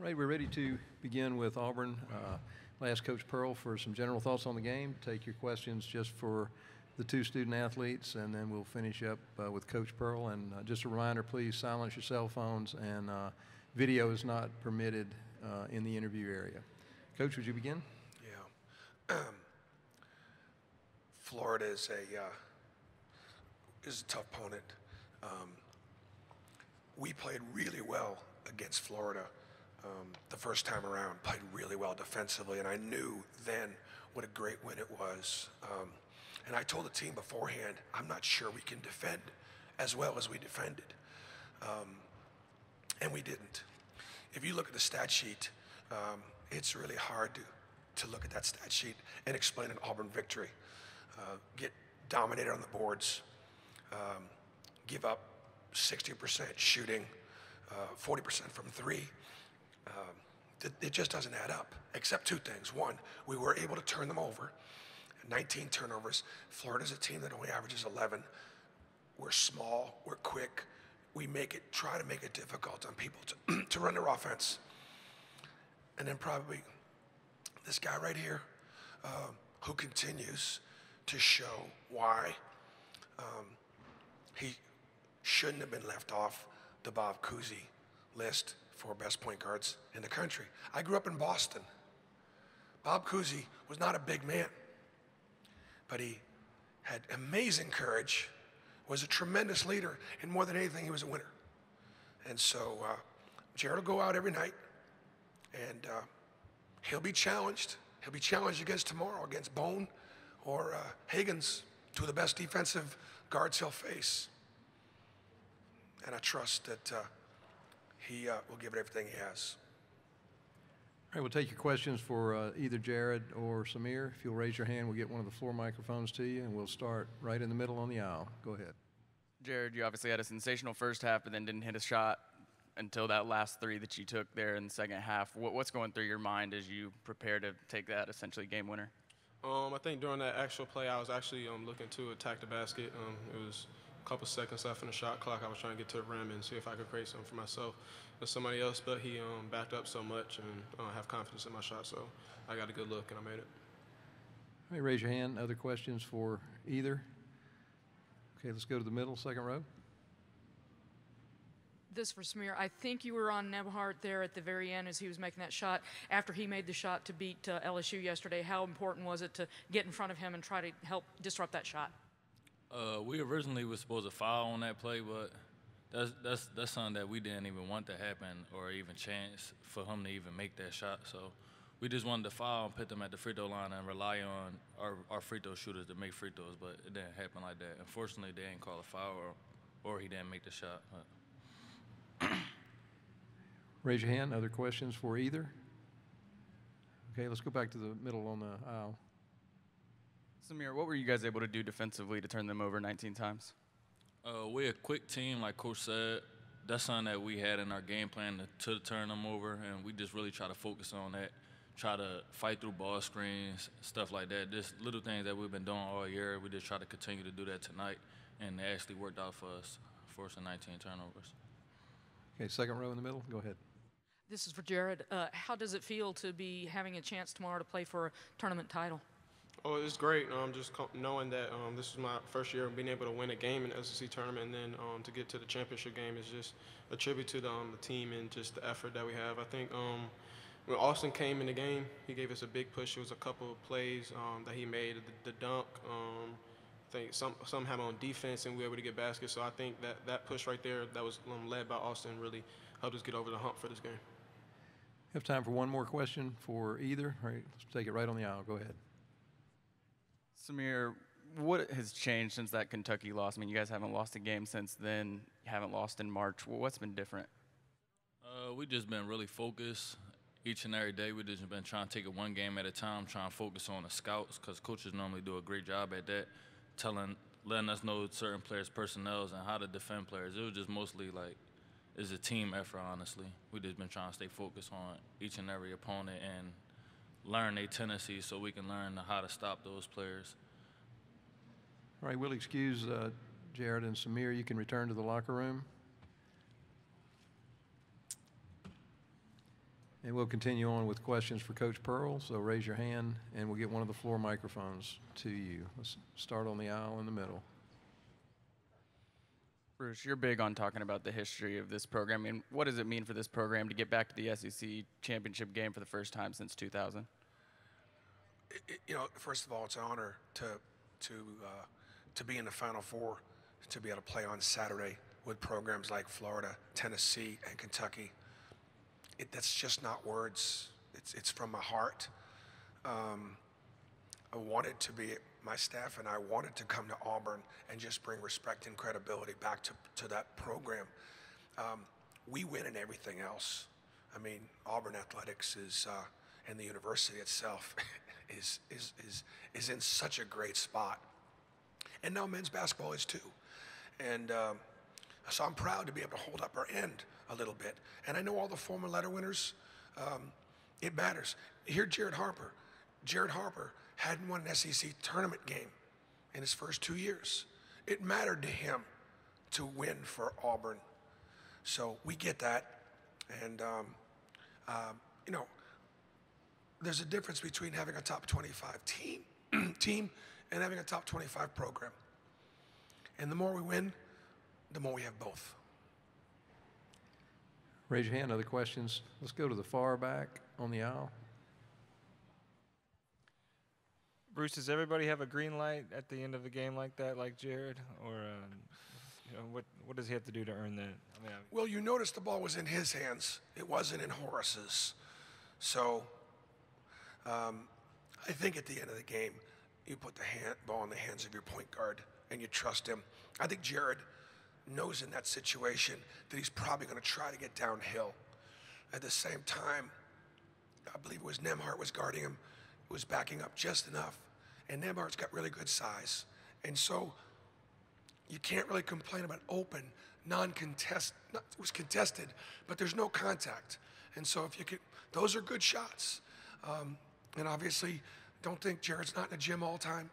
Right, we're ready to begin with Auburn. I'll ask Coach Pearl for some general thoughts on the game, take your questions just for the two student athletes, and then we'll finish up with Coach Pearl. And just a reminder, please silence your cell phones, and video is not permitted in the interview area. Coach, would you begin? Yeah. Florida is a tough opponent. We played really well against Florida the first time around, played really well defensively, and I knew then what a great win it was. And I told the team beforehand, I'm not sure we can defend as well as we defended. And we didn't. If you look at the stat sheet, it's really hard to look at that stat sheet and explain an Auburn victory. Get dominated on the boards, give up 60% shooting, 40% from three. It just doesn't add up, except two things. One, we were able to turn them over, 19 turnovers. Florida's a team that only averages 11. We're small, we're quick. We try to make it difficult on people to run their offense. And then probably this guy right here, who continues to show why he shouldn't have been left off the Bob Cousy list for best point guards in the country. I grew up in Boston. Bob Cousy was not a big man, but he had amazing courage, was a tremendous leader, and more than anything, he was a winner. And so Jared will go out every night, and he'll be challenged. He'll be challenged against tomorrow, against Bone or Higgins, two of the best defensive guards he'll face. And I trust that he will give it everything he has. All right, we'll take your questions for either Jared or Samir. If you'll raise your hand, we'll get one of the floor microphones to you, and we'll start right in the middle on the aisle. Go ahead. Jared, you obviously had a sensational first half, but then didn't hit a shot until that last three that you took there in the second half. What's going through your mind as you prepare to take that essentially game winner? I think during that actual play, I was actually looking to attack the basket. It was a couple seconds left in the shot clock. I was trying to get to the rim and see if I could create something for myself or somebody else, but he backed up so much and have confidence in my shot, so I got a good look and I made it. All right, raise your hand. Other questions for either? Okay, let's go to the middle, second row. This for Samir. I think you were on Nebhart there at the very end as he was making that shot. After he made the shot to beat LSU yesterday, how important was it to get in front of him and try to help disrupt that shot? We originally were supposed to foul on that play, but that's something that we didn't even want to happen or even chance for him to even make that shot. So we just wanted to foul and put them at the free throw line and rely on our free throw shooters to make free throws, but it didn't happen like that. Unfortunately, they didn't call a foul or he didn't make the shot. But. Raise your hand. Other questions for either? Okay, let's go back to the middle on the aisle. Samir, what were you guys able to do defensively to turn them over 19 times? We're a quick team, like Coach said. That's something that we had in our game plan to turn them over, and we just really try to focus on that, try to fight through ball screens, stuff like that. Just little things that we've been doing all year. We just try to continue to do that tonight, and it actually worked out for us, forcing 19 turnovers. Okay, second row in the middle. Go ahead. This is for Jared. How does it feel to be having a chance tomorrow to play for a tournament title? Oh, it's great. Just knowing that this is my first year of being able to win a game in the SEC tournament, and then to get to the championship game is just a tribute to the team and just the effort that we have. I think when Austin came in the game, he gave us a big push. It was a couple of plays that he made, the dunk. I think some have on defense, and we were able to get baskets. So I think that push right there that was led by Austin really helped us get over the hump for this game. We have time for one more question for either. All right, let's take it right on the aisle. Go ahead. Samir, what has changed since that Kentucky loss? I mean, you guys haven't lost a game since then. You haven't lost in March. What's been different? We've just been really focused each and every day. We've just been trying to take it one game at a time, trying to focus on the scouts, because coaches normally do a great job at that, letting us know certain players' personnels and how to defend players. It was just mostly like, it's a team effort, honestly. We've just been trying to stay focused on each and every opponent and learn their tendencies so we can learn how to stop those players. All right, we'll excuse Jared and Samir. You can return to the locker room. And we'll continue on with questions for Coach Pearl, so raise your hand and we'll get one of the floor microphones to you. Let's start on the aisle in the middle. Bruce, you're big on talking about the history of this program. I mean, what does it mean for this program to get back to the SEC championship game for the first time since 2000? You know, first of all, it's an honor to be in the Final Four, to be able to play on Saturday with programs like Florida, Tennessee, and Kentucky. That's just not words. It's from my heart. I wanted to be, my staff and I wanted to come to Auburn and just bring respect and credibility back to that program. We win in everything else. I mean, Auburn athletics is, and the university itself is in such a great spot. And now men's basketball is too. And so I'm proud to be able to hold up our end a little bit. And I know all the former letter winners, it matters. Here, Jared Harper. Jared Harper hadn't won an SEC tournament game in his first 2 years. It mattered to him to win for Auburn. So we get that. And, you know, there's a difference between having a top 25 team and having a top 25 program. And the more we win, the more we have both. Raise your hand, other questions. Let's go to the far back on the aisle. Bruce, does everybody have a green light at the end of the game like that, like Jared? Or you know, what does he have to do to earn that? I mean, Well, you noticed the ball was in his hands. It wasn't in Horace's. So I think at the end of the game, you put the ball in the hands of your point guard and you trust him. I think Jared knows in that situation that he's probably going to try to get downhill. At the same time, I believe it was Nembhard was guarding him, was backing up just enough, and Nembhard's got really good size. And so you can't really complain about open, non-contested, it was contested, but there's no contact. And so if you could, those are good shots. And obviously, don't think Jared's not in the gym all the time.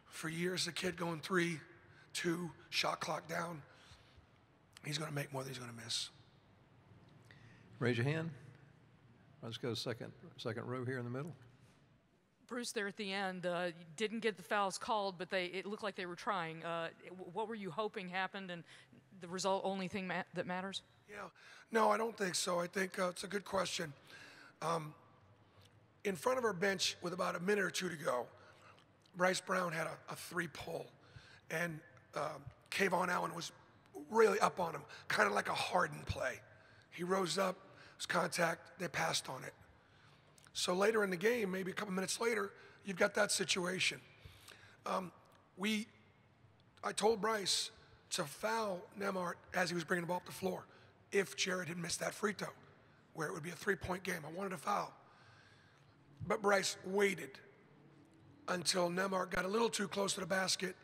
For years, the kid going 3, 2, shot clock down. He's going to make more than he's going to miss. Raise your hand. Let's go second row here in the middle. Bruce, there at the end, didn't get the fouls called, but it looked like they were trying. What were you hoping happened, and the result only thing that matters? Yeah, no, I don't think so. I think it's a good question. In front of our bench with about a minute or two to go, Bryce Brown had a 3-pull, and Kayvon Allen was really up on him, kind of like a Harden play. He rose up, it was contact, they passed on it. So later in the game, maybe a couple minutes later, you've got that situation. I told Bryce to foul Nembhard as he was bringing the ball up the floor if Jared had missed that free throw, where it would be a 3-point game. I wanted a foul. But Bryce waited until Nembhard got a little too close to the basket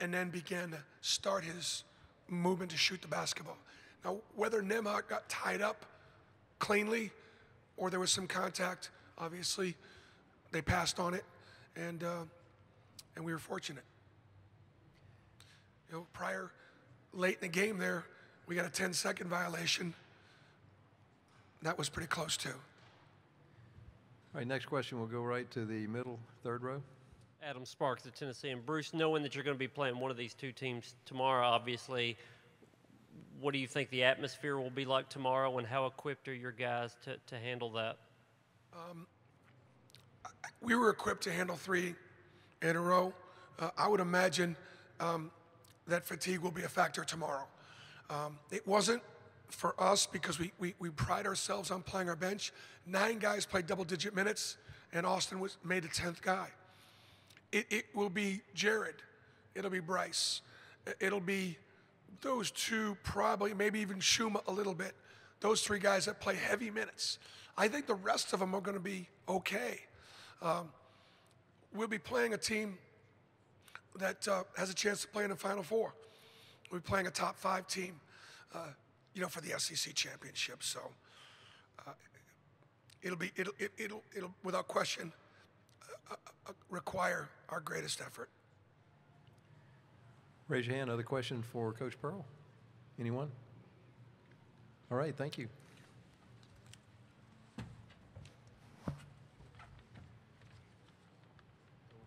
and then began to start his movement to shoot the basketball. Now, whether Nembhard got tied up cleanly or there was some contact, obviously they passed on it, and we were fortunate. You know, late in the game there, we got a 10-second violation. That was pretty close too. All right, next question, we'll go right to the middle, third row. Adam Sparks of Tennessee. And Bruce, knowing that you're going to be playing one of these two teams tomorrow, obviously, what do you think the atmosphere will be like tomorrow, and how equipped are your guys to handle that? We were equipped to handle 3 in a row. I would imagine that fatigue will be a factor tomorrow. It wasn't for us because we pride ourselves on playing our bench. 9 guys played double-digit minutes, and Austin was made the 10th guy. It will be Jared. It'll be Bryce. It'll be those 2, probably, maybe even Shuma a little bit. Those 3 guys that play heavy minutes. I think the rest of them are going to be okay. We'll be playing a team that has a chance to play in the Final Four. We'll be playing a top 5 team, you know, for the SEC championship. So it'll without question require our greatest effort. Raise your hand. Other question for Coach Pearl? Anyone? All right, thank you.